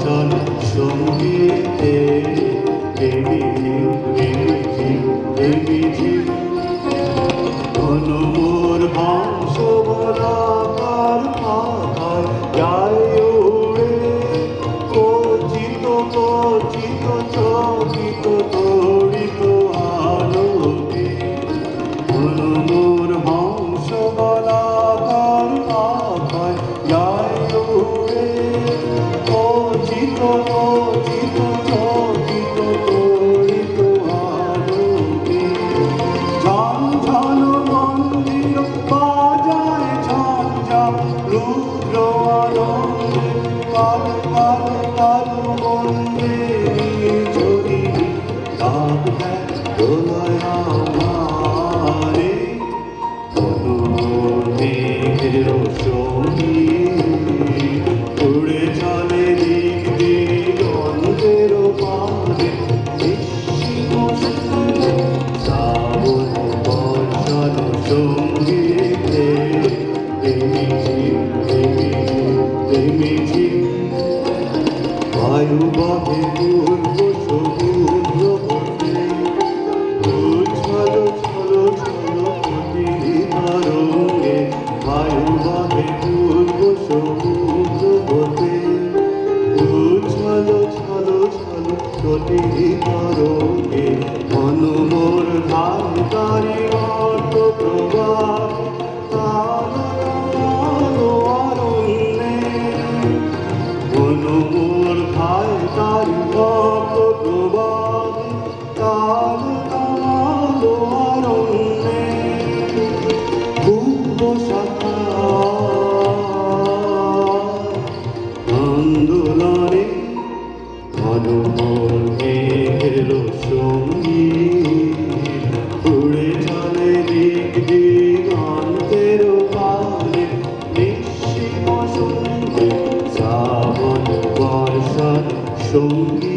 বর্ষণ সঙ্গীতে ঘন মোর হংস বলাকার মাথায় যায় উড়ে কচিত কচিত চকিত তড়িত আলোকে ঘন মোর হংস বলাকার মাথায় যায় উড়ে কচিত কচিত চকিত তড়িত আলোকে ঝনঝন মন্দির বাজায় ঝঞ্ঝা রুদ্র আনন্দে কাল কাল কাল বন্দে যদি তাপ দেয় দোলায় আমারে কোন মেঘের সঙ্গী উড়ে চলে দিক দিগন্তের পারে শ্রাবণ বর্ষণ সঙ্গীতে বায়ু বহে পূর্ব সমুদ্র পথে ছলো ছলো ছলো কোটি তরঙ্গে বায়ু বহে পূর্ব সমুদ্র পথে ছলো ছলো ছলো কোটি তরঙ্গে মনোমোর ধার তারি অর্থ প্রবাহ মনোমোর ধায় তারি অর্থ প্রবাহ কাল কালো অরণ্যে পূর্ব শাখা আন্দোলনে মনোমোর মেঘের সঙ্গী উড়ে চলে দিক দিগন্তের পারে নিশ্চিত সঙ্গে শ্রাবণ বর্ষণ সঙ্গী